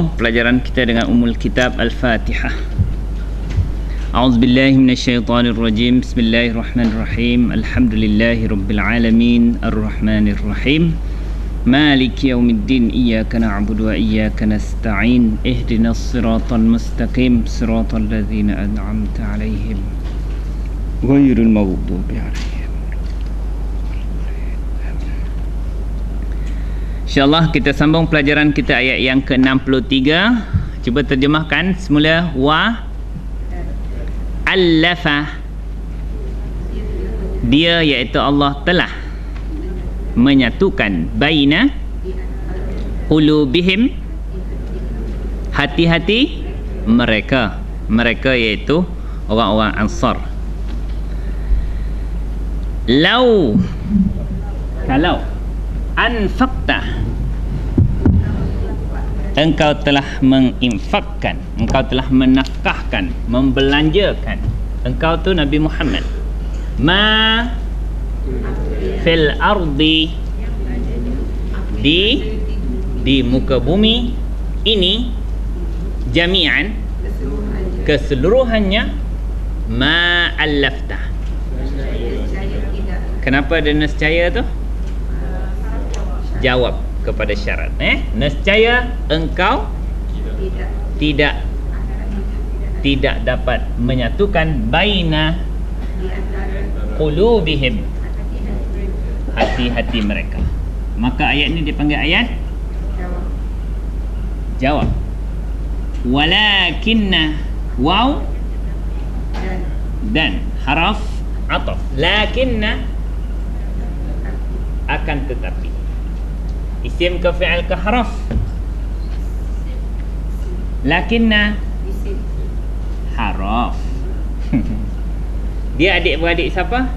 sambung pelajaran kita dengan Ummul Kitab Al-Fatihah. A'udzubillahi minasyaitonirrajim. Bismillahirrahmanirrahim. Alhamdulillahirabbil alamin, arrahmanirrahim. Maliki yaumiddin. Iyyaka na'budu wa iyyaka nasta'in. Ihdinas siratal mustaqim, siratal ladzina an'amta 'alaihim ghairil maghdubi 'alaihim. InsyaAllah kita sambung pelajaran kita ayat yang ke-63. Cuba terjemahkan semula. Wa allafa, dia iaitu Allah telah menyatukan baina qulubihim, hati-hati mereka. Mereka iaitu orang-orang Ansar. Lau, kalau anfaqta, engkau telah menginfakkan, engkau telah menafkahkan, membelanjakan, engkau tu Nabi Muhammad, ma fil ardi, di muka bumi ini, jami'an, keseluruhannya, ma allafta. Kenapa ada nescaya tu? Jawab kepada syarat. Nescaya engkau tidak dapat menyatukan baina qulubihim, hati-hati mereka. Maka ayat ni dipanggil ayat jawab. Walakinna, waw dan haraf ataf. Lakinna, akan tetapi. Isim ke fi'al ke haraf? Lakinna haraf. Dia adik-beradik siapa?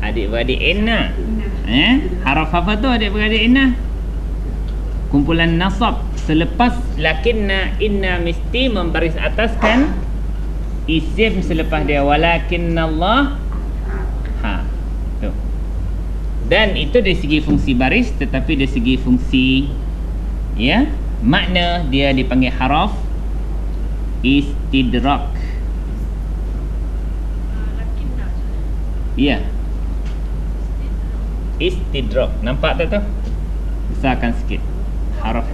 Adik-beradik inna. Haraf apa tu adik-beradik inna? Kumpulan nasab. Selepas lakinna, inna mesti membaris ataskan isim selepas dia. Walakinnallah. Tu. Dan itu dari segi fungsi baris, tetapi dari segi fungsi makna dia dipanggil haraf istidrak. Istidrak. Nampak tak tu? Besarkan sikit. Haraf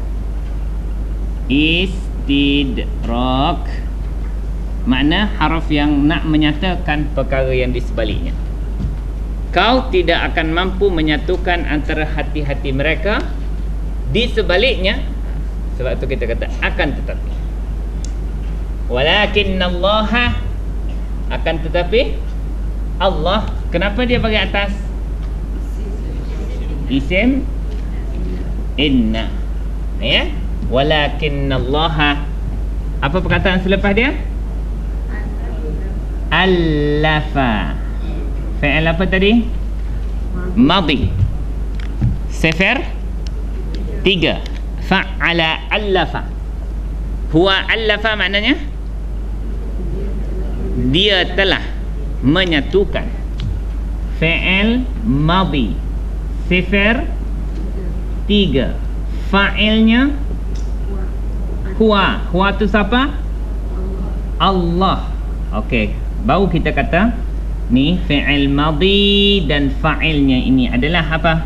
istidrak, makna haraf yang nak menyatakan perkara yang di sebaliknya. Kau tidak akan mampu menyatukan antara hati-hati mereka di sebaliknya. Sebab tu kita kata akan tetapi. Walakinnallaha, akan tetapi Allah. Kenapa dia bagi atas? Isim inna. Walakinnallaha. Apa perkataan selepas dia? Allafa. Fi'il apa tadi? Madi. Sifar 3. Fa'ala allafa. Huwa allafa maknanya dia telah menyatukan. Fi'il madi. Sifar 3. Fa'ilnya huwa. Huwa tu siapa? Allah. Okey, baru kita kata ni fi'il madhi dan fa'ilnya ini adalah apa?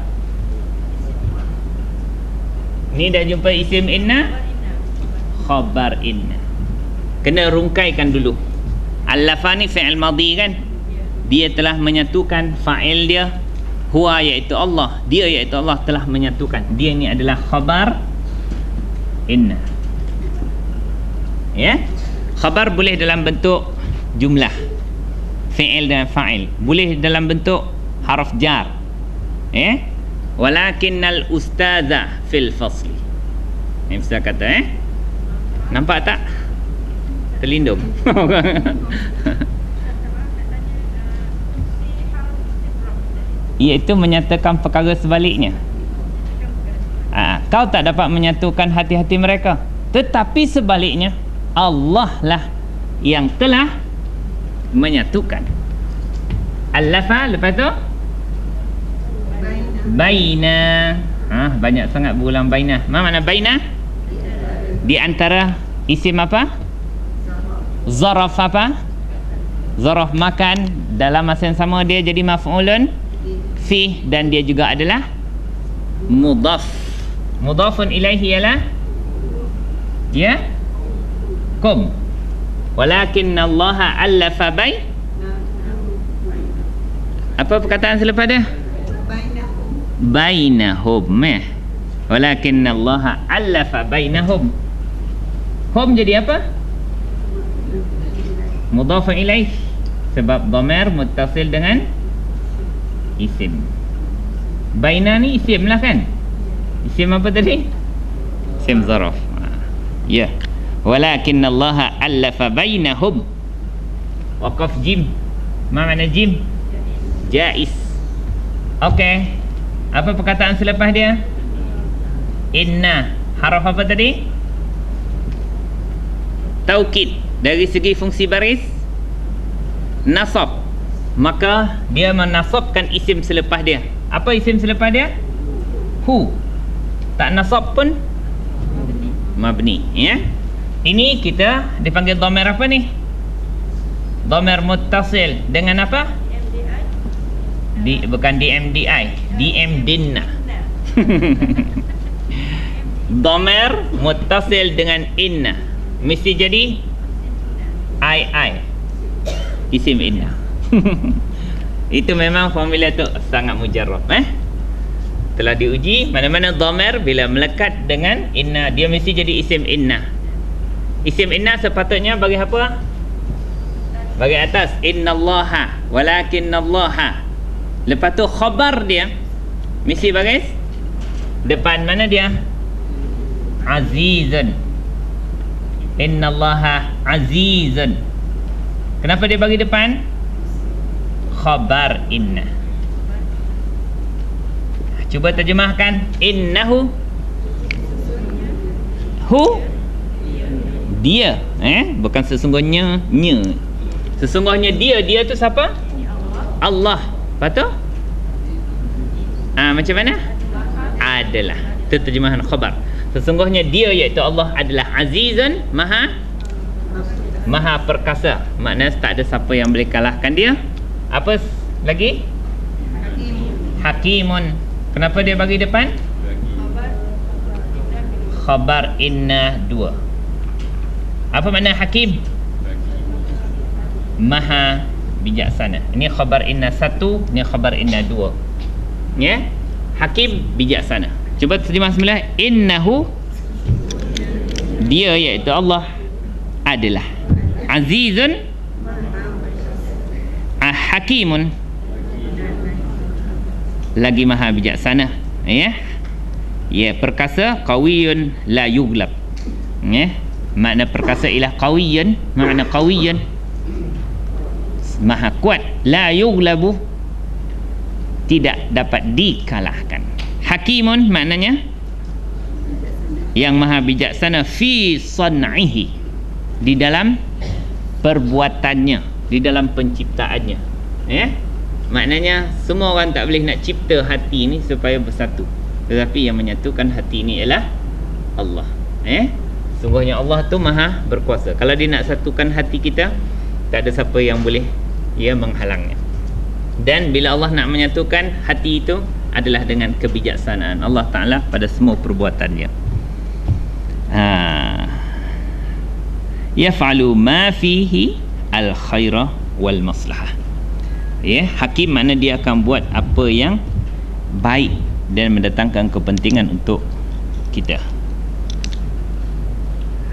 Ni dah jumpa isim inna, khabar inna. Kena rungkaikan dulu. Allafa ni fi'il madhi kan? Dia telah menyatukan. Fa'il dia huwa iaitu Allah. Dia iaitu Allah telah menyatukan. Dia ni adalah khabar inna. Khabar boleh dalam bentuk jumlah, fi'il dan fa'il. Boleh dalam bentuk haraf jar. Walakinnal ustaza fil fasli. Ini bisa kata nampak tak? Terlindung. Iaitu menyatakan perkara sebaliknya. Kau tak dapat menyatukan hati-hati mereka, tetapi sebaliknya Allah lah yang telah menyatukan. Allafa, lepas tu baina. Banyak sangat berulang baina. Mana makna baina? Di antara isim apa? Zaraf apa? Zaraf makan. Dalam masa yang sama dia jadi maf'ulun fi, dan dia juga adalah mudhaf. Mudhafun ilaihi ialah ya kum. Walakinna Allah allafa apa perkataan selepas dia? Bainahum. Walakinna Allah allafa bainahum. Hum jadi apa? Mudhafun ilaih, sebab dhamir muttasil dengan isim. Baina ni isim lah kan? Isim apa tadi? Isim zaraf. Ya. Walakinna Allah allafa bainahum. Waqaf jim. Ma makna jim? Jaiz. Okey. Apa perkataan selepas dia? Inna. Haraf apa tadi? Taukid. Dari segi fungsi baris, nasab. Maka dia menasabkan isim selepas dia. Apa isim selepas dia? Hu. Tak nasab pun mabni, ya. Ini kita dipanggil dhamir apa ni? Dhamir muttasil dengan apa? Bukan DMDI, DMDinna. Dhamir muttasil dengan inna mesti jadi I isim inna. Itu memang formula tu sangat mujarrab, telah diuji. Mana-mana dhamir bila melekat dengan inna, dia mesti jadi isim inna. Isim inna sepatutnya bagi apa? Bagi atas. Innallaha, walakinnallaha. Lepas tu khabar dia mesti bagi depan mana dia? Azizun. Innallaha azizun. Kenapa dia bagi depan? Khabar inna. Cuba terjemahkan. Innahu. Hu. Dia. Bukan sesungguhnya nya. Sesungguhnya dia. Dia tu siapa? Allah. Lepas tu? Macam mana? Adalah. Itu terjemahan khabar. Sesungguhnya dia iaitu Allah adalah azizun, maha perkasa. Maknanya tak ada siapa yang boleh kalahkan dia. Apa lagi? Hakimun. Kenapa dia bagi depan? Khabar inna 2. Apa makna hakim? Maha bijaksana. Ini khabar inna 1, ini khabar inna 2. Ya? Hakim bijaksana. Cuba terjemah semula. Innahu, dia iaitu Allah adalah azizun, hakimun, lagi maha bijaksana, ya, perkasa. Qawiyun la yughlab, makna perkasa ialah qawiyun, makna qawiyun maha kuat, la yughlabu, tidak dapat dikalahkan. Hakimun maknanya yang maha bijaksana, fi san'ihi, di dalam perbuatannya, di dalam penciptaannya, maknanya semua orang tak boleh nak cipta hati ni supaya bersatu, tetapi yang menyatukan hati ni ialah Allah. Sungguhnya Allah tu maha berkuasa. Kalau dia nak satukan hati kita, tak ada siapa yang boleh menghalangnya. Dan bila Allah nak menyatukan hati itu adalah dengan kebijaksanaan Allah Ta'ala pada semua perbuatannya. Yaf'alu ma fihi al-khaira wal maslahah. Hakim makna dia akan buat apa yang baik dan mendatangkan kepentingan untuk kita.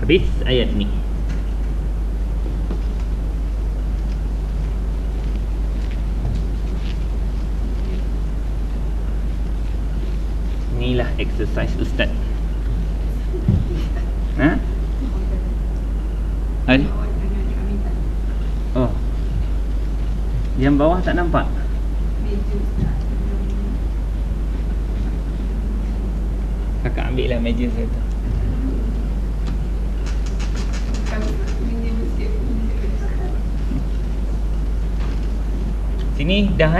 Habis ayat ni. Inilah exercise Ustaz. Oh, yang bawah tak nampak. Kakak ambil lah meja saya tu. Sini dah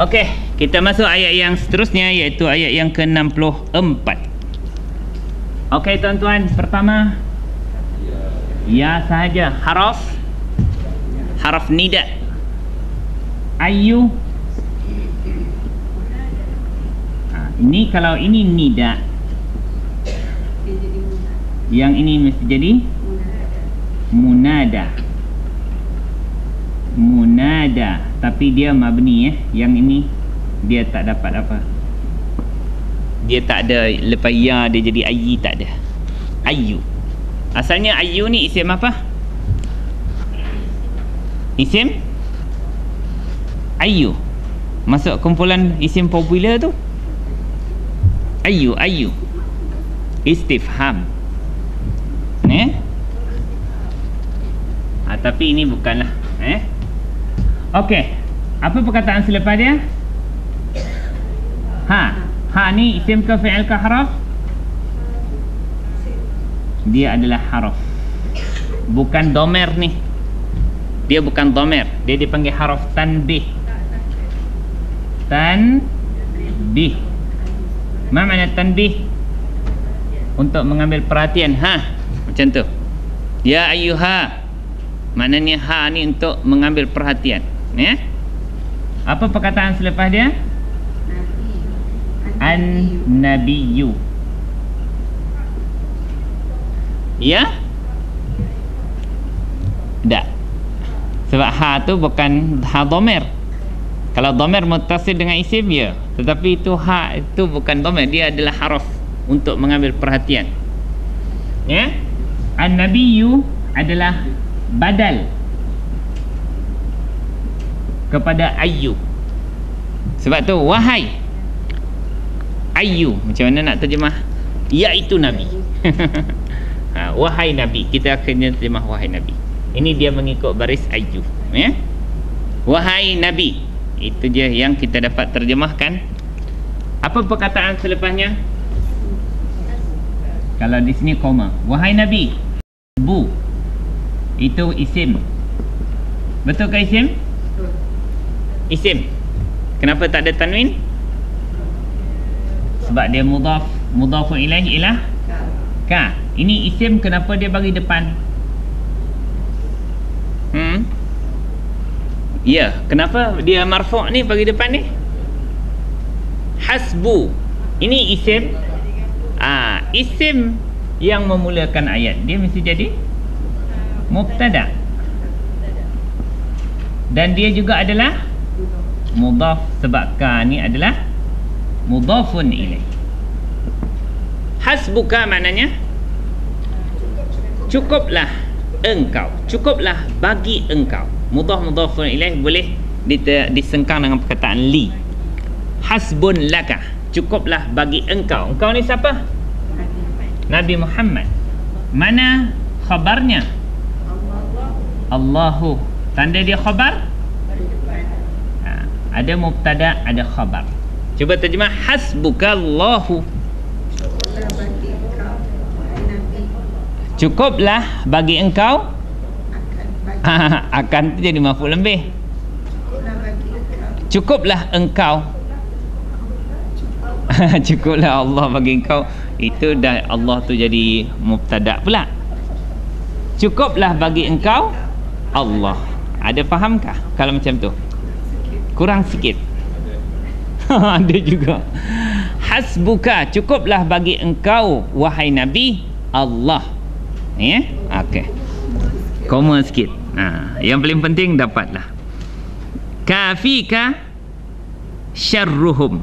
Okey, kita masuk ayat yang seterusnya, iaitu ayat yang ke-64. Okey tuan-tuan, pertama ya sahaja, haraf nida. Ayu. Ini kalau ini nida, yang ini mesti jadi munada. Munada, tapi dia mabni Yang ini dia tak dapat apa. Dia tak ada lepas ya, dia jadi ayi, tak ada. Ayu. Asalnya ayu ni isim apa? Isim ayu. Masuk kumpulan isim popular tu. Ayu. Istifham. Tapi ini bukanlah. Okey. Apa perkataan selepas dia? Ha ni isim ke fi'il ke haraf? Dia adalah haraf. Bukan domer ni. Dia bukan domer. Dia dipanggil haraf tanbih. Tanbih. Apa makna tanbih? Untuk mengambil perhatian. Macam tu. Ya ayyuha. Maknanya ha ni untuk mengambil perhatian. Apa perkataan selepas dia? An-nabiyyu. Ya? Tak. Sebab ha tu bukan ha domer. Kalau domer muttasil dengan isim, ya. Tetapi itu ha itu bukan domer. Dia adalah haraf untuk mengambil perhatian. An-nabiyyu adalah badal kepada ayyu. Sebab tu wahai ayyu, macam mana nak terjemah? Iaitu nabi. Wahai nabi, kita akan terjemah wahai nabi. Ini dia mengikut baris ayyu. Wahai nabi, itu je yang kita dapat terjemahkan. Apa perkataan selepasnya? Kalau di sini koma, wahai nabi, bu, itu isim. Betul ke isim? Isim. Kenapa tak ada tanwin? Sebab dia mudhafun ilaihi ilah ka. Ini isim, kenapa dia bagi depan? Ya, kenapa dia marfu' ni bagi depan ni? Hasbu. Ini isim. Isim yang memulakan ayat, dia mesti jadi mubtada. Dan dia juga adalah mudhaf, sebab ka ni adalah mudhafun ilaih. Hasbuka maknanya cukuplah engkau, cukuplah bagi engkau. Mudhafun ilaih boleh disengkang dengan perkataan li. Hasbun laka, cukuplah bagi engkau. Engkau ni siapa? Nabi Muhammad. Mana khabarnya? Allahu. Tanda dia khabar? Ada mubtada, ada khabar. Cuba terjemah hasbukallahu. Cukuplah bagi engkau. Akan tu jadi maf'ul lebih. Cukuplah engkau. Cukuplah Allah bagi engkau. Itu dah Allah tu jadi mubtada pula. Cukuplah bagi engkau Allah. Ada fahamkah kalau macam tu? Kurang sikit. Ada juga. Hasbuka, cukuplah bagi engkau wahai Nabi Allah. Okey. Koma sikit. Yang paling penting dapatlah. Kafika syarruhum.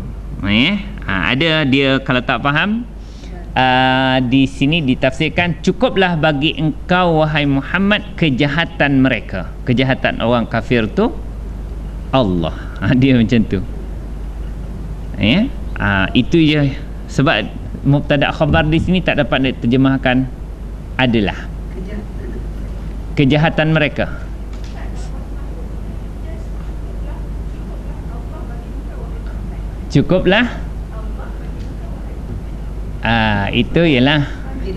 Ada dia kalau tak faham, di sini ditafsirkan cukuplah bagi engkau wahai Muhammad kejahatan mereka. Kejahatan orang kafir tu Allah. Dia macam tu. Itu je. Sebab mubtada khabar di sini tak dapat diterjemahkan adalah kejahatan mereka. Cukuplah. Itu ialah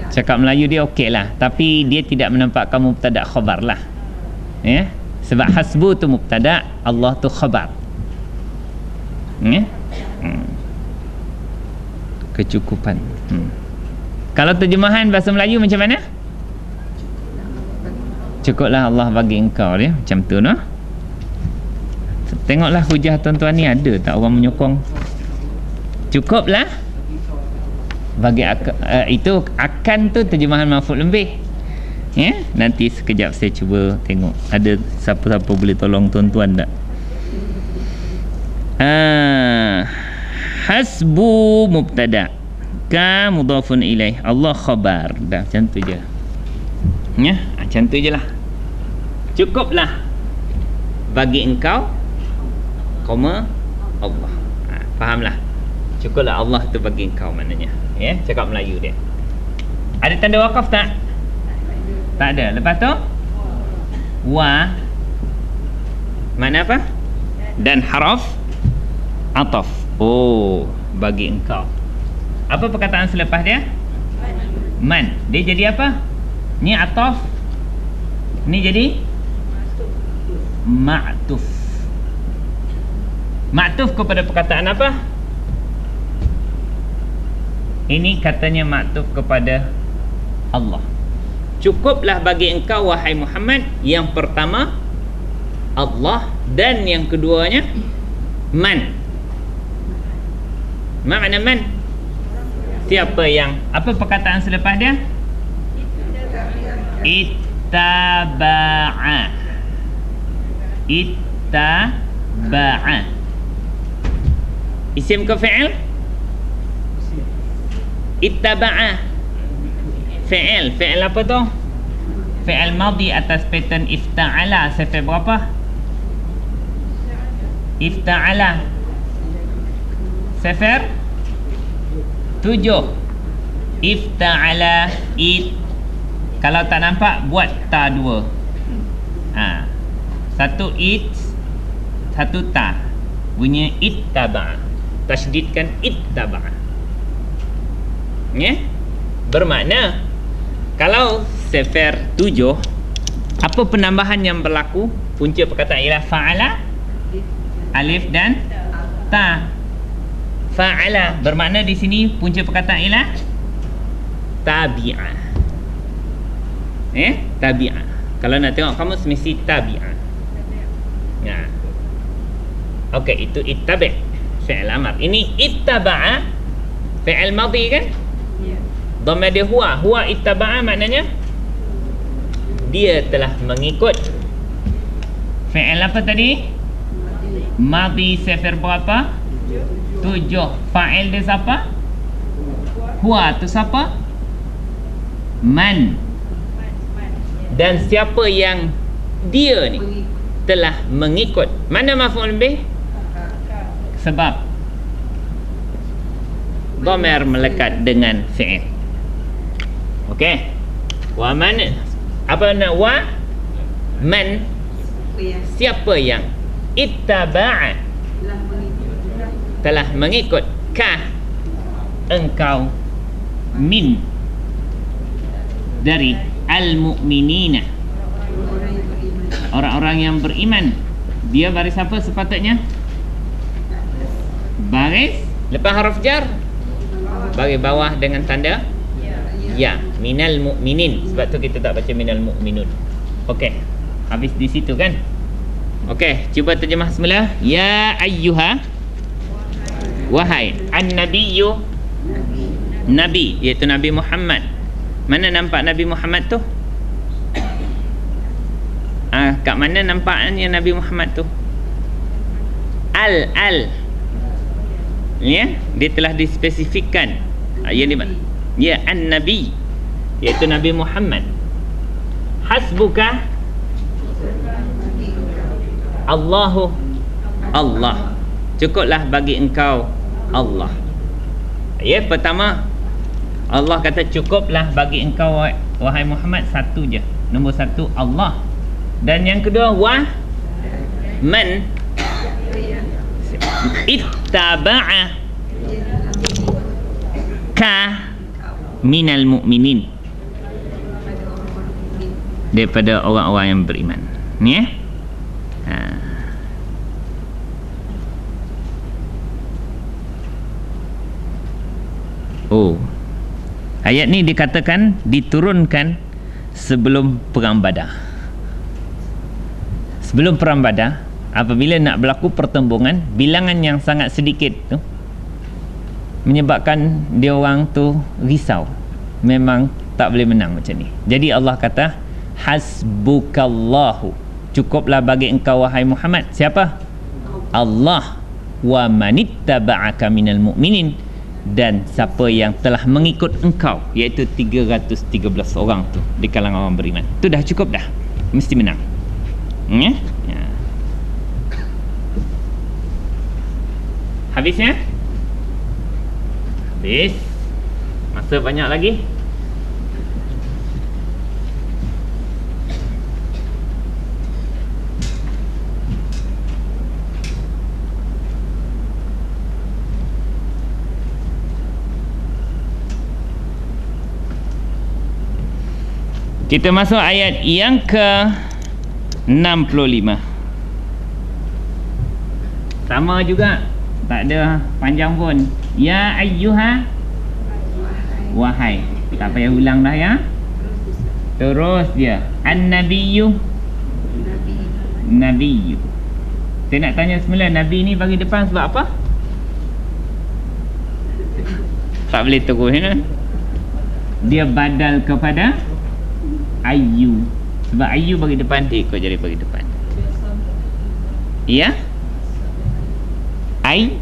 cakap Melayu dia okey lah, tapi dia tidak menampakkan mubtada khabar lah. Sebab hasbu tu mubtada, Allah tu khabar. Ya? Kecukupan. Kalau terjemahan bahasa Melayu macam mana? Cukuplah Allah bagi engkau dia. Macam tu no. Tengoklah hujah tuan-tuan ni ada tak orang menyokong. Cukuplah bagi itu akan tu terjemahan maf'ul bih. Ya, nanti sekejap saya cuba tengok ada siapa-siapa boleh tolong tuan-tuan tak. Hasbu mubtada ka mudhafun ilaih, Allah khabar. Dah macam tu je. Ya, macam tu je lah. Cukuplah bagi engkau koma Allah. Fahamlah. Cukuplah Allah tu bagi engkau maknanya. Ya, cakap Melayu dia. Ada tanda wakaf tak? Tak ada. Lepas tu wa mana apa? Dan haraf ataf. Oh, bagi engkau. Apa perkataan selepas dia? Man. Dia jadi apa? Ni ataf. Ni jadi ma'tuf. Ma'tuf kepada perkataan apa? Ini katanya ma'tuf kepada Allah. Cukuplah bagi engkau wahai Muhammad. Yang pertama Allah, dan yang keduanya man. Makna man? Siapa yang, apa perkataan selepas dia? Ittaba'a. Ittaba'a. Isim ke fi'il? Ittaba'a. Fi'il. Fi'il apa tu? Fi'il madhi atas pattern ifta'ala. Sifat berapa? Ifta'ala. Sifat 7. Ifta'ala it. Kalau tak nampak buat ta 2. Satu it, satu ta. Bunyi ittaba'a. Tasydidkan ittaba'a. Ya? Bermakna kalau sefer 7, apa penambahan yang berlaku? Punca perkataan ialah fa'ala, alif dan ta. Fa'ala bermakna di sini punca perkataan ialah tabi'ah. Tabi'ah. Kalau nak tengok kamus mesti tabi'ah. Ya. Okey, itu ittabi', fi'il amr. Ini ittaba'a, fi'il madhi kan? Dhamma dia huwa. Huwa ittaba'a maknanya dia telah mengikut. Fi'il apa tadi? Madhi sifir berapa? 7. Fa'il dia siapa? Huwa tu siapa? Man. Dan siapa yang dia ni telah mengikut. Mana maf'ul bih? Sebab dhamir melekat dengan fi'il. Okey. Wa man, apa nak wa? Man, siapa yang ittaba'a, telah mengikut ka engkau, min, dari al-mu'minina, orang-orang yang beriman. Dia baris apa sepatutnya? Baris lepas haraf jar, baris bawah dengan tanda ya, minal mu'minin. Sebab tu kita tak baca minal mu'minun. Okey, habis di situ kan? Okey, cuba terjemah semula. Ya ayyuha, wahai an-nabiyyu, nabi, iaitu Nabi Muhammad. Mana nampak Nabi Muhammad tu? Kat mana nampaknya Nabi Muhammad tu? Al. Ya, dia telah dispesifikkan. Ya, an-nabi, iaitu Nabi Muhammad. Hasbuka Allahu, Allah. Cukuplah bagi engkau Allah. Ya, pertama Allah kata cukuplah bagi engkau wahai Muhammad, satu je. Nombor satu Allah. Dan yang kedua man ittaba'a ka minal mu'minin, daripada orang-orang yang beriman. Ni Oh, ayat ni dikatakan diturunkan sebelum perang Badar. Sebelum perang Badar, apabila nak berlaku pertembungan, bilangan yang sangat sedikit tu menyebabkan dia orang tu risau. Memang tak boleh menang macam ni. Jadi Allah kata, hasbukallahu, cukuplah bagi engkau wahai Muhammad. Siapa? Allah. Wa manittaba'aka minal mu'minin, dan siapa yang telah mengikut engkau, iaitu 313 orang tu di kalangan orang beriman. Tu dah cukup dah, mesti menang. Ya? Ya. Habisnya? Habis. Masa banyak lagi. Kita masuk ayat yang ke-65. Sama juga, tak ada panjang pun. Ya ayyuha, wahai. Tak payah ulang dah ya. Terus dia an-nabiyyu, nabiyyu. Saya nak tanya semula, nabi ni bagi depan sebab apa? Tak boleh terus ya. Dia badal kepada ayyu. Sebab ayyu bagi depan, dia ikut jadi bagi depan. Ya? Ai?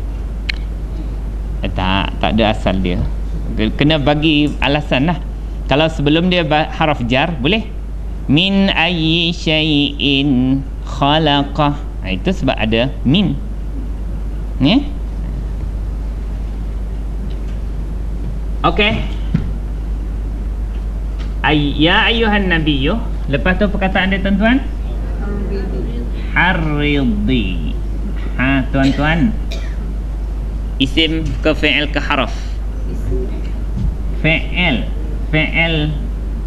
Tak ada asal dia. Kena bagi alasan lah. Kalau sebelum dia haraf jar, boleh. Min ayyi syai'in khalaqah. Itu sebab ada min. Ya? Okey. Ya ayyuhan nabiyyu. Lepas tu perkataan dia tuan-tuan, harridhi. Tuan-tuan, isim ke fi'il ke haraf? Fi'il. Fi'il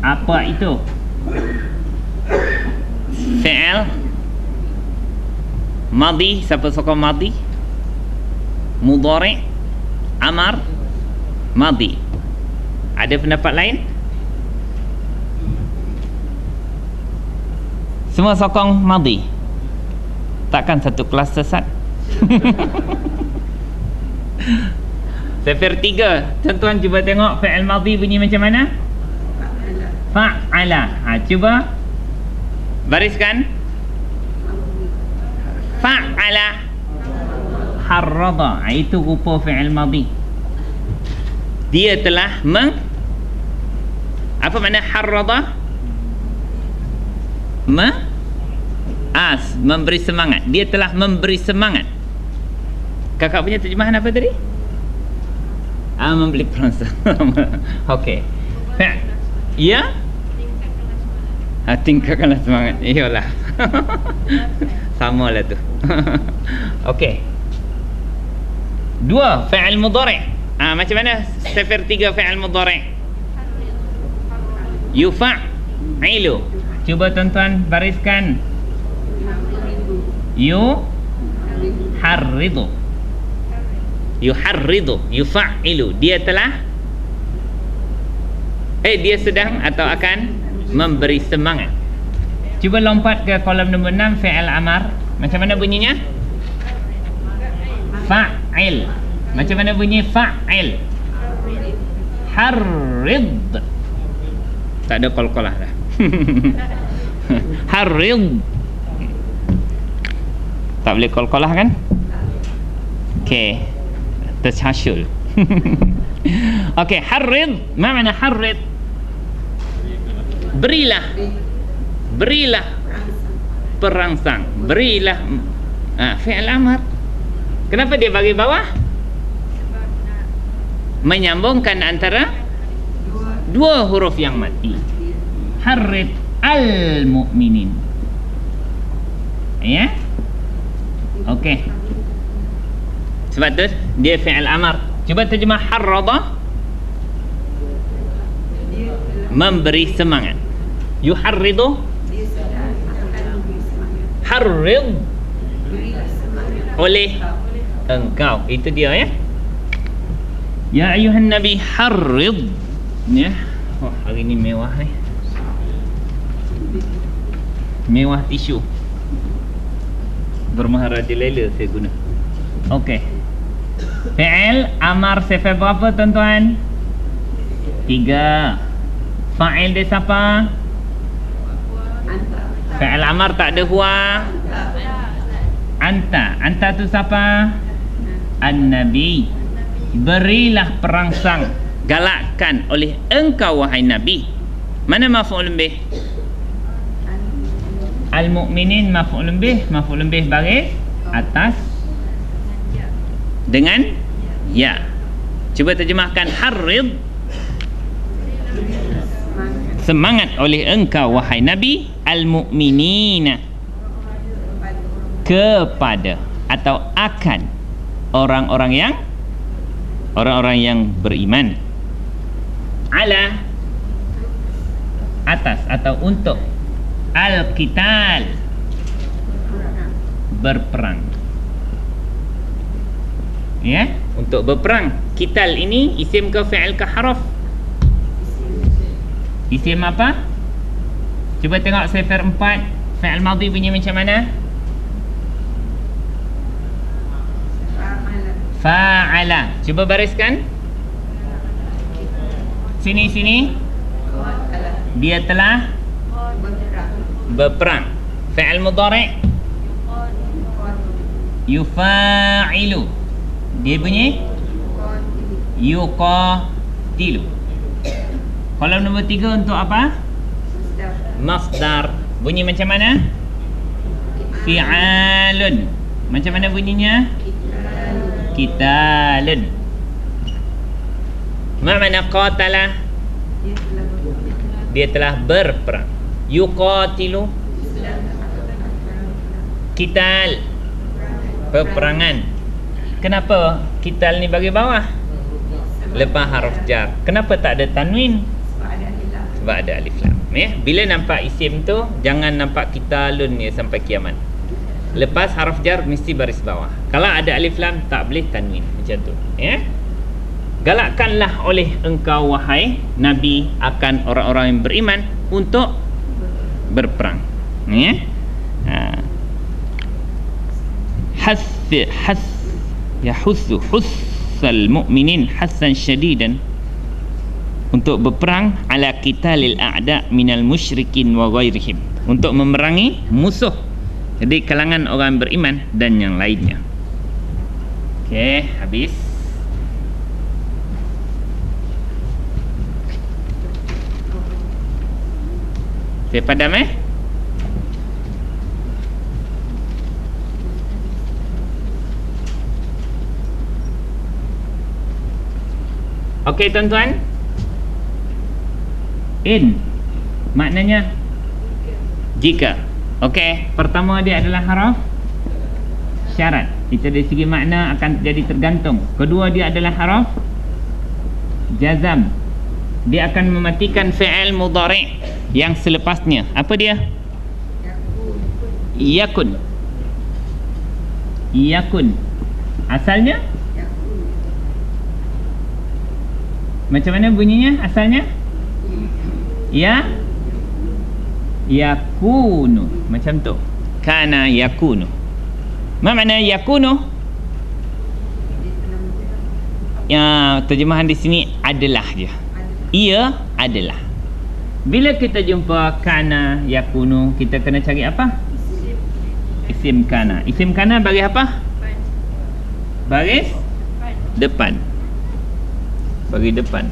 apa itu? Fi'il madhi. Siapa sokong madhi? Mudhari', amar, madhi. Ada pendapat lain? Semua sokong madhi. Takkan satu kelas sesat. Safir 3. Tuan-tuan cuba tengok fi'il madhi bunyi macam mana? Fa'ala. Cuba bariskan. Fa'ala, harrada. Itu rupa fi'il madhi. Dia telah apa makna harrada? Memberi semangat. Dia telah memberi semangat. Kakak punya terjemahan apa tadi? Membeli perasa. Okey. Ya? Tingkatkanlah semangat. Iyalah. Samalah tu. Okey. 2 fi'il mudhari'. Macam mana sifar 3 fi'il mudhari'? Yufa'ilu. Cuba tuan-tuan bariskan. Yuharridu. Yuharridu, yufa'ilu. Dia telah dia sedang atau akan memberi semangat. Cuba lompat ke kolom nombor 6, fi'il amar. Macam mana bunyinya? Fa'il. Macam mana bunyi fa'il? Harrid. Tak ada qalqalah dah. Harrid. Tak boleh qalqalah kan? Okey. Tashasyul. Okey, harrid. Apa makna harrid? Berilah. Berilah perangsang. Berilah. Fi'il amar. Kenapa dia bagi bawah? Menyambungkan antara dua huruf yang mati. Harrid al-mu'minin. Ya? Okey. Sebab tu dia fi'il amar. Cuba terjemah harrada. Memberi semangat. Yuharridu. Harrid oleh engkau. Itu dia ya. Ya ayuhan Nabi harrid. Ya. Oh, hari ni mewah ni. Mewah tisu. Bermaharaja Lela saya guna. Okey. Fi'il amar sifat berapa tuan-tuan? 3. Fa'il dia siapa? Fi'il amar tak ada huwa. Anta. Anta tu siapa? An-Nabi. Berilah perangsang, galakkan oleh engkau wahai Nabi. Mana maf'ul bih? Al-mu'minin maf'ul bih. Maf'ul bih baris atas dengan ya. Cuba terjemahkan harrid. Semangat oleh engkau wahai Nabi al-mu'minina, kepada atau akan orang-orang yang beriman. Ala, atas atau untuk. Al-qital, berperang. Ya, untuk berperang. Qital ini isim ke fi'il ke haraf? Isim apa? Cuba tengok sifar 4 fi'il madhi bunyi macam mana? Fa'ala. Cuba bariskan. Sini. Dia telah berperang. Fi'il mudhari' yufa'ilu. Dia bunyi yuqatilu. Kalau nombor 3 untuk apa? Masdar. Bunyi macam mana? Fi'alun. Macam mana bunyinya? Qitalun. Ma makna qatala? Dia telah berperang. Yuqatilu, qital, peperangan. Kenapa qital ni bagi bawah? Lepas harf jar. Kenapa tak ada tanwin? Sebab ada alif lam. Ya, bila nampak isim tu jangan nampak qitalun ni sampai kiamat. Lepas harf jar mesti baris bawah. Kalau ada alif lam tak boleh tanwin, macam tu. Ya. Galakkanlah oleh engkau wahai Nabi akan orang-orang yang beriman untuk berperang. Ya. Yahussu hussal mu'minin hassan syadidan, untuk berperang ala qitalil a'da minal musyrikin wa ghairihim, untuk memerangi musuh jadi kalangan orang beriman dan yang lainnya. Okey, habis. Saya padam Okey tuan-tuan. In maknanya jika. Okey, pertama dia adalah haraf syarat. Itu dari segi makna akan jadi tergantung. Kedua dia adalah haraf jazam. Dia akan mematikan fi'il mudhari' yang selepasnya. Apa dia? Yakun. Yakun. Asalnya macam mana bunyinya asalnya? Ya, yakunu, macam tu. Kana yakunu. Apa makna yakunu? Ya, terjemahan di sini adalah dia. Ia adalah. Bila kita jumpa kana yakunu, kita kena cari apa? Isim kana. Isim kana bagi apa? Baris depan. Bagi depan.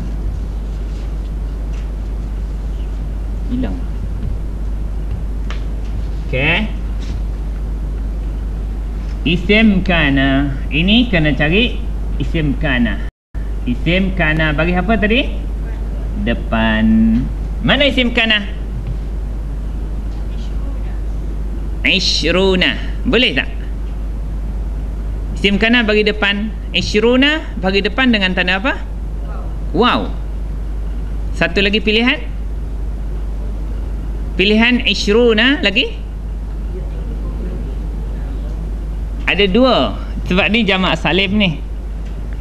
Hilang. Okey. Isim kana. Ini kena cari isim kana. Isim kana bagi apa tadi? Depan. Mana isim kana? Ishruna. Boleh tak? Isim kana bagi depan. Ishruna bagi depan dengan tanda apa? Wow. Satu lagi pilihan. Pilihan ishruna lagi. Ada dua. Sebab ni jamak salim ni.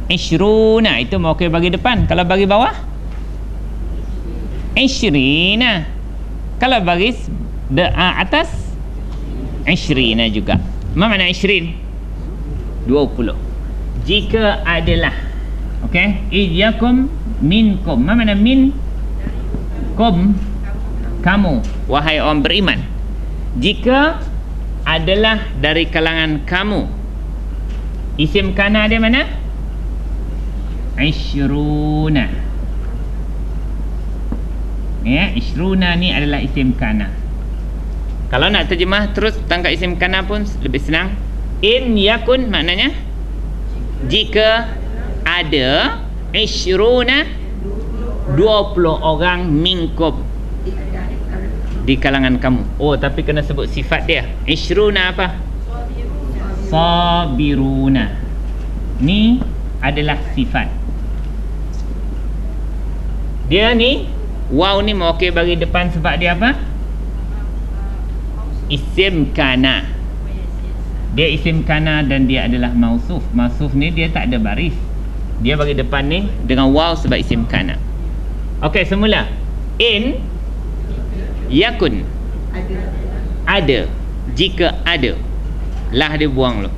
Ishruna itu mauqif bagi depan. Kalau bagi bawah Ishrina. Kalau bagi atas Ishrina juga. Apa makna Ishrin? 20. Jika adalah, okey, iyyakum minkum. Apa makna min? Kum, kamu, wahai orang beriman. Jika adalah dari kalangan kamu. Isim kana dia mana? Ishruna. Ya, Ishruna ni adalah isim kana. Kalau nak terjemah terus tangkap isim kana pun lebih senang. In yakun maknanya jika ada Ishruna 20 orang minkum di kalangan kamu. Oh, tapi kena sebut sifat dia. Ishruna apa? Sabiruna. Ni adalah sifat. Dia ni waw ni mauqif bagi depan sebab dia apa? Isim kana. Dia isim kana dan dia adalah mausuf. Mausuf ni dia tak ada baris. Dia bagi depan ni dengan waw sebab isim kana. Okey, semula. In yakun. Ada. Jika ada. Lah dia buang lu.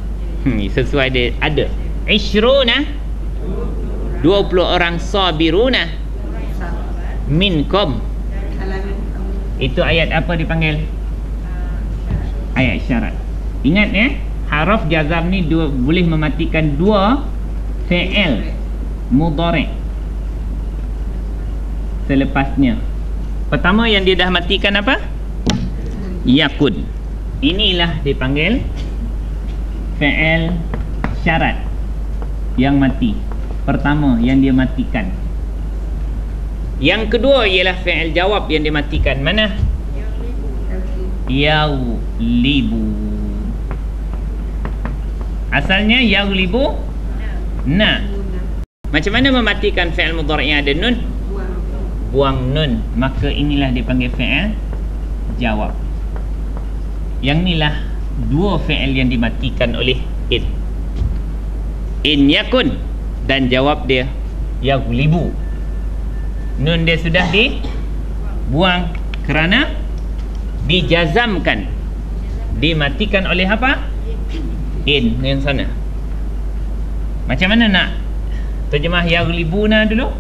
Sesuai dia ada. Ishruna 20 orang sabiruna minkum. Itu ayat apa dipanggil? Ayat syarat. Ingat ya, haraf jazam ni boleh mematikan dua fi'il mudhari' selepasnya. Pertama yang dia dah matikan apa? Yakun. Inilah dipanggil fi'il syarat yang mati. Pertama yang dia matikan. Yang kedua ialah fi'il jawab yang dia matikan. Mana? Yaghlibu. Asalnya yaghlibu na. Macam mana mematikan fi'il mudhari' yang ada nun? Buang nun. Maka inilah dipanggil fi'il jawab. Yang inilah dua fi'il yang dimatikan oleh in. In yakun dan jawab dia yaghlibu. Nun dia sudah dibuang kerana dijazamkan, dimatikan oleh apa? In yang sana. Macam mana nak terjemah yaghlibuna dulu?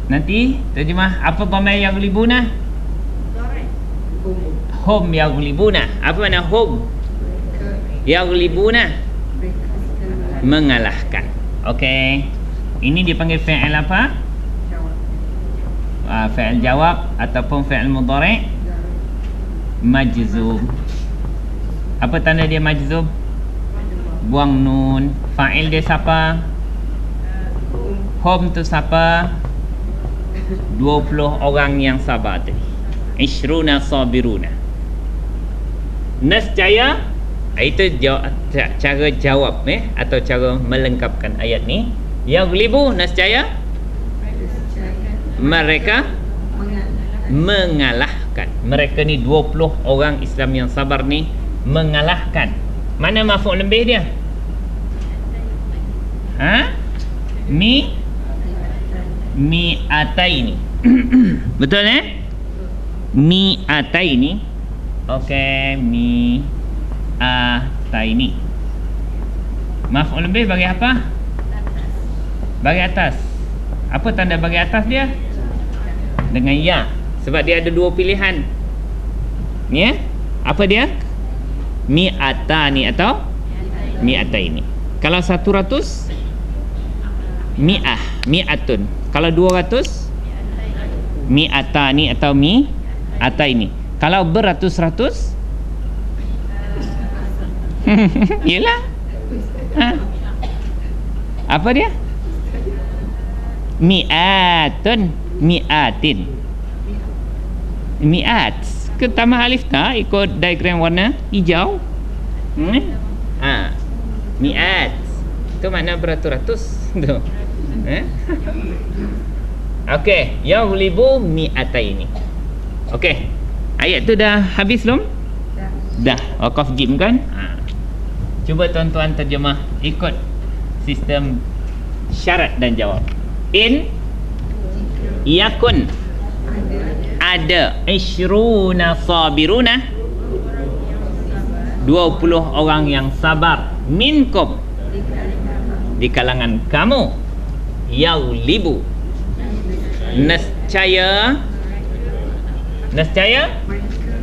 Nanti terjemah apa pemain yaghlibuna? Hum yaghlibuna. Apa makna hum? Yaghlibuna, mengalahkan. Okey. Ini dipanggil fi'il apa? Fi'il jawab ataupun fi'il mudhari' majzum. Apa tanda dia majzum? Buang nun. Fa'il dia siapa? Hum tu siapa? 20 orang yang sabar tadi. Ishruna sabiruna. Nescaya. Itu cara jawab atau cara melengkapkan ayat ni. Yaghlibu, nescaya mereka mengalahkan. Mereka ni 20 orang Islam yang sabar ni mengalahkan. Mana maf'ul lebih dia? Mi'ataini. Betul mi'ataini. Okey, mi'ataini. Maf'ul lebih bagi apa? Bagi atas. Apa tanda bagi atas dia? Dengan ya. Sebab dia ada dua pilihan. Ya? Apa dia? Mi'atani atau mi'ataini. Kalau 100 mi'ah, mi'atun. Kalau 200 mi'atani atau mi'ataini. Kalau beratus-ratus yelah. Apa dia? Mi'atun, mi'atin. Mi'at ke tambah alif tak ikut diagram warna hijau? Mi'at tu makna beratus-ratus tu. Okey, yaghlibu mi'ataini. Okey, ayat tu dah habis belum? Dah. Waqaf jim kan? Cuba tuan-tuan terjemah ikut sistem syarat dan jawab. In yakun ada 20 sabiruna 20 orang yang sabar minkum di kalangan kamu yaghlibu nescaya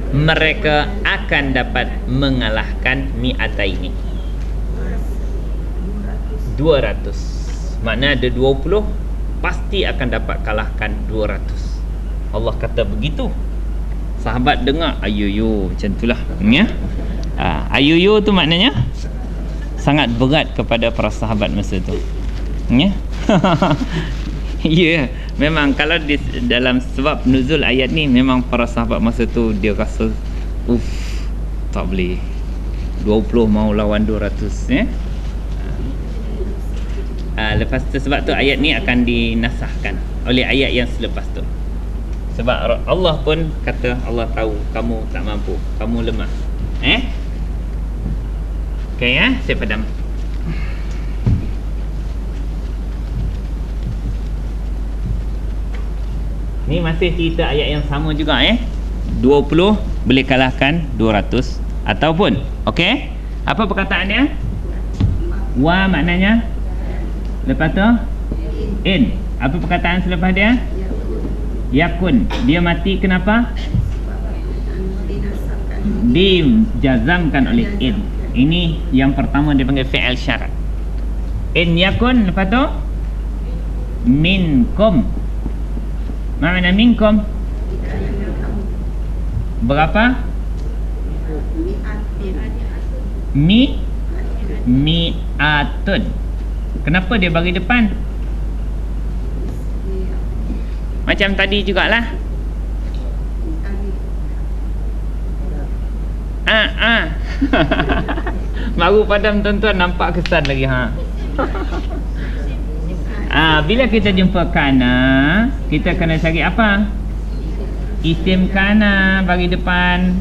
mereka akan dapat mengalahkan mi'ataini 200. Makna ada 20 pasti akan dapat kalahkan 200. Allah kata begitu. Sahabat dengar ayuyu macam itulah ya. Ayuyu tu maknanya sangat berat kepada para sahabat masa tu. Ya. Ya, memang kalau di dalam sebab nuzul ayat ni memang para sahabat masa tu dia rasa tak boleh 20 mau lawan 200 ya. Lepas tu sebab tu ayat ni akan dinasahkan oleh ayat yang selepas tu. Sebab Allah pun kata Allah tahu kamu tak mampu, kamu lemah. Okey ya, saya padam. Ni masih cerita ayat yang sama juga 20 boleh kalahkan 200 ataupun okey. Apa perkataannya? Wa maknanya lepas tu in. Apa perkataan selepas dia? Yakun. Dia mati kenapa? Dijazamkan oleh in. Ini yang pertama dia panggil fi'il syarat. In yakun, lepas tu minkum. Mana minkum? Berapa? Mi'atun. Kenapa dia bagi depan? Macam tadi jugalah. Baru padam tuan-tuan nampak kesan lagi bila kita jumpa kana, kita kena cari apa? Isim kana bagi depan.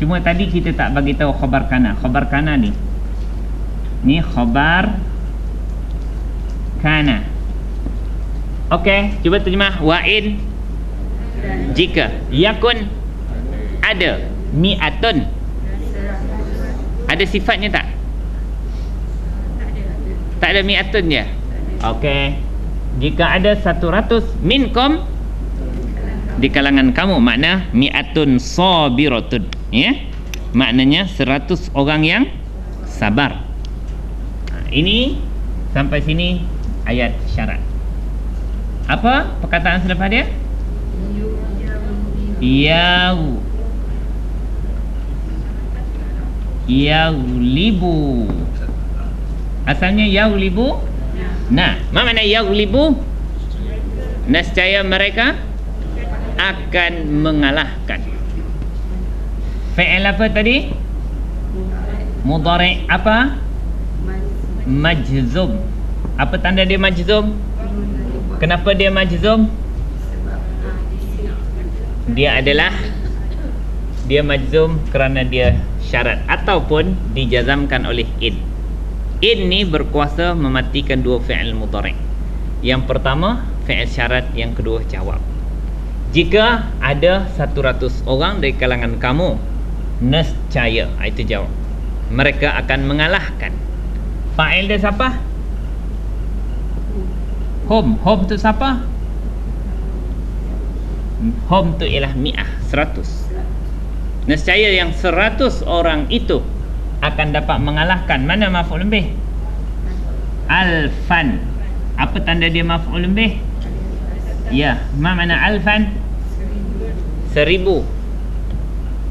Cuma tadi kita tak bagi tahu khabar kana. Khabar kana ni khabar kana. Okey, cuba terjemah. Wa'in jika yakun ada mi'atun. Ada sifatnya tak? Tak ada mi'atun je. Okey. Jika ada 100 minkum di kalangan kamu, makna mi'atun sabiratun ya. Maknanya 100 orang yang sabar. Ini sampai sini ayat syarat. Apa perkataan selepas dia? Yaghlibu. Asalnya yaghlibu. Nah, apa makna yaghlibu? Nescaya mereka akan mengalahkan. Fi'il apa tadi? Mudhari' apa? Majzum. Apa tanda dia majzum? Kenapa dia majzum? Dia majzum kerana dia syarat ataupun dijazamkan oleh in. In ni berkuasa mematikan dua fi'il mudhari'. Yang pertama fi'il syarat, yang kedua jawab. Jika ada 100 orang dari kalangan kamu, nescaya, itu jawab, mereka akan mengalahkan. Fa'il dia siapa? Hum tu siapa? Hum tu ialah mi'ah, 100. Nescaya yang 100 orang itu akan dapat mengalahkan. Mana maf'ul bih? Alfan. Apa tanda dia maf'ul bih? Ya, mana alfan? 1000.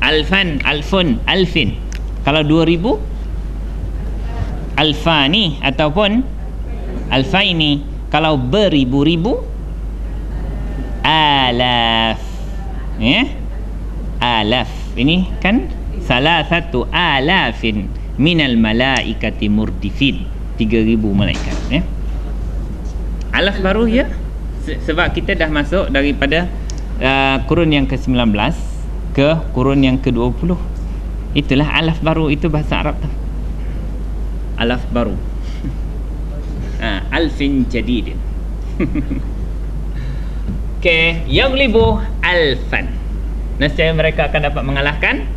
Alfan, alfun, alfin. Kalau 2000 alfani ataupun alfaini. Kalau beribu-ribu alaf. Alaf. Ini kan salah satu alafin minal malaikati murdifin. 3000 malaikat. Alaf baru ya. Sebab kita dah masuk daripada kurun yang ke-19 ke kurun yang ke-20. Itulah alaf baru, itu bahasa Arab tu. Alaf baru. alfin jadidin. Okey, yaghlibu alfan. Nescaya mereka akan dapat mengalahkan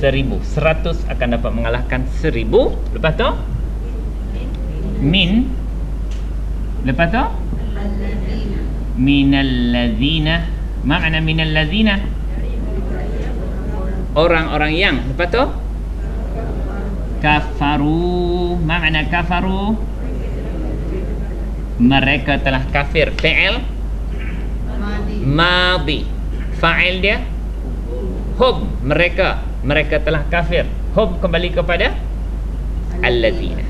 1000. 100 akan dapat mengalahkan 1000. Lepas tu min. Lepas tu minal ladzina. Ma makna minal ladzina? Orang-orang yang. Lepas tu kafaru. Ma makna kafaru? Mereka telah kafir. Fi'il madhi. Fa'il dia hum. Mereka telah kafir. Hum kembali kepada alladzina.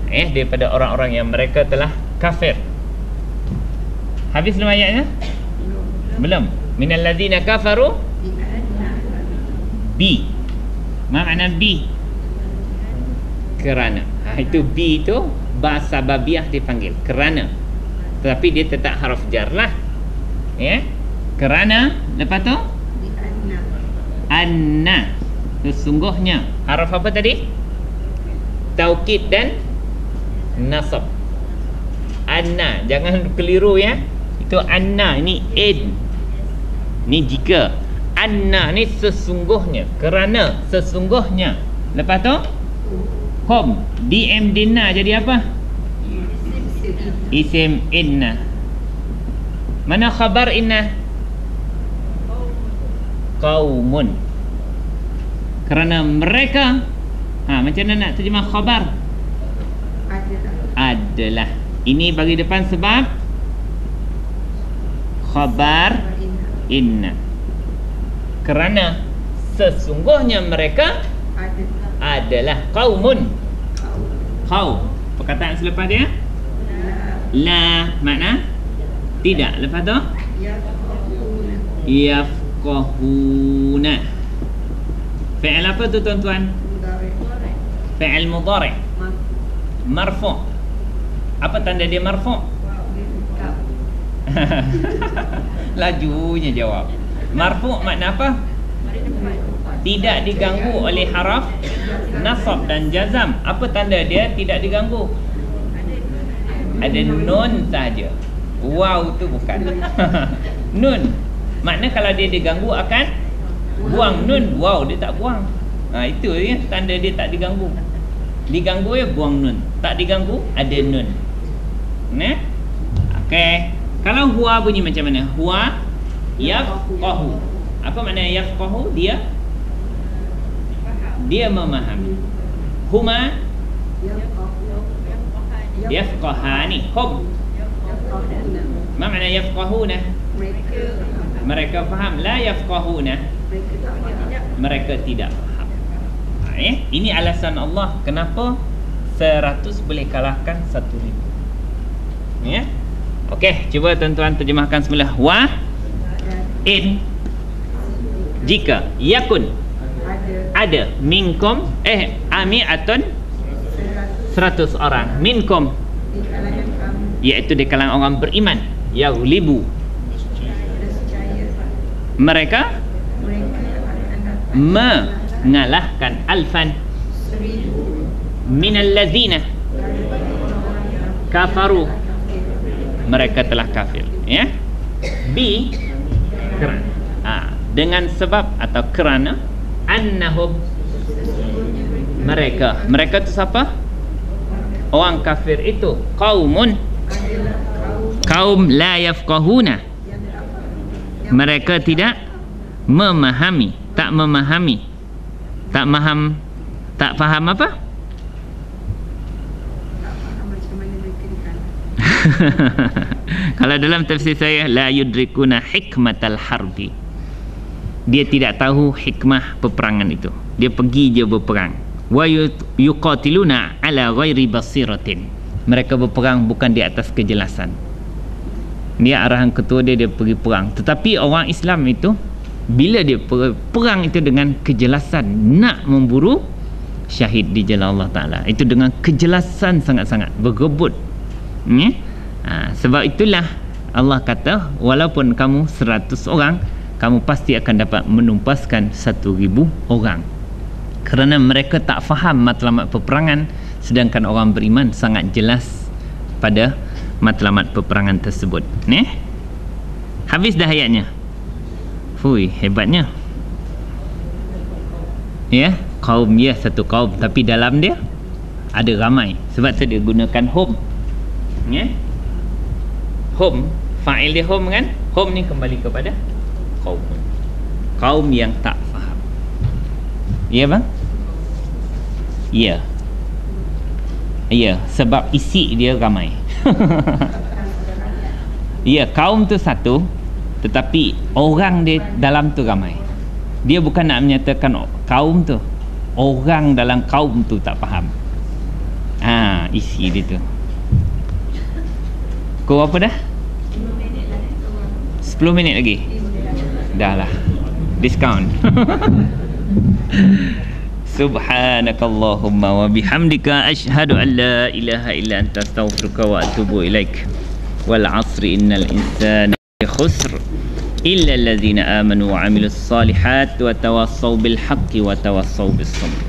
Daripada orang-orang yang mereka telah kafir. Habis belum ayatnya? Belum. Minal ladzina kafaru bi. Ma makna bi? Kerana. Itu bi itu bahasa babiah dipanggil kerana. Tetapi dia tetap haraf jar lah. Kerana. Lepas tu anna. Sesungguhnya. Haraf apa tadi? Taukid dan nasab. Anna. Jangan keliru ya. Itu anna. Ini in. Ini jika. Anna ni sesungguhnya. Kerana. Sesungguhnya. Lepas tu hum. DM dinna jadi apa? Isim inna. Mana khabar inna? Qaumun. Kerana mereka. Macam mana nak terjemah khabar? Adalah. Ini bagi depan sebab khabar inna. Kerana sesungguhnya mereka adalah qaumun. Qaum. Perkataan selepas dia la makna tidak. Lepas tu yafqahuna. Fi'il apa tu tuan-tuan? Fi'il mudhari'. Marfu'. Apa tanda dia marfu'? Lajunya jawab. Marfu' makna apa? Tidak diganggu oleh haraf nasab dan jazam. Apa tanda dia tidak diganggu? Ada nun sahaja. Waw tu bukan. Nun. Makna kalau dia diganggu akan buang nun. Waw dia tak buang. Itu ya tanda dia tak diganggu. Diganggu ya buang nun. Tak diganggu ada nun. Okey. Kalau huwa bunyi macam mana? Huwa yafqahu. Apa makna yafqahu? Dia memahami. Huma yafqahani. Hum. Ma makna yafqahuna? Mereka faham. La yafqahuna. Mereka tidak faham. Ini alasan Allah kenapa 100 boleh kalahkan 1000. Okey, cuba tuan-tuan terjemahkan semula. Wa in jika yakun ada minkum ami'atun 100 orang minkum iaitu di kalangan orang beriman yaghlibu mereka mengalahkan alfan minal ladzina kafaru mereka telah kafir bi dengan sebab atau kerana annahum mereka itu siapa? Orang kafir itu qaumun kaum la yafqahuna mereka tidak memahami tak faham apa? Kalau dalam tafsir saya la yudrikuna hikmatal harbi. Dia tidak tahu hikmah peperangan itu. Dia pergi je berperang. Wa yuqatiluna ala ghairi basiratin. Mereka berperang bukan di atas kejelasan. Dia arahan ketua dia pergi perang. Tetapi orang Islam itu bila dia perang itu dengan kejelasan nak memburu syahid di jalan Allah Ta'ala. Itu dengan kejelasan sangat-sangat bergebut. Sebab itulah Allah kata walaupun kamu 100 orang kamu pasti akan dapat menumpaskan 1000 orang. Kerana mereka tak faham matlamat peperangan, sedangkan orang beriman sangat jelas pada matlamat peperangan tersebut. Habis dah ayatnya. Fui, hebatnya. Ya, kaum ya, satu kaum, tapi dalam dia ada ramai. Sebab tu dia gunakan hum. Hum, fa'il dia hum kan? Hum ni kembali kepada kaum. Kaum yang tak faham. Ya bang? Ya. Ya, sebab isi dia ramai. Ya, kaum tu satu, tetapi orang dia dalam tu ramai. Dia bukan nak menyatakan kaum tu, orang dalam kaum tu tak faham. Isi dia tu. Kau apa dah? 10 minit lagi. Dah lah, diskaun. Subhanakallahumma wa bihamdika asyhadu an la ilaha illa anta astaghfiruka wa atubu ilaik. Wal 'asri innal insana khusr illa alladhina amanu wa 'amilus solihat wa tawassaw bil haqqi wa tawassaw bis sabr.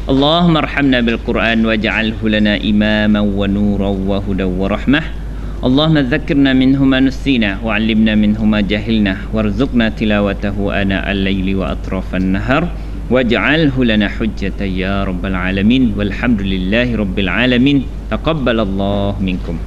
Allahumma arhamna bil Qur'an waj'alhu lana imaman wa nuran wa hudan wa rahmah. Allahumma dzakkirna minhu ma nusina wa 'allimna minhu ma jahilna warzuqna tilawatahu ana al-laili wa atrafan nahar waj'alhu lana hujjatan ya rabbal alamin walhamdulillahi rabbil alamin. Taqabbalallahu minkum.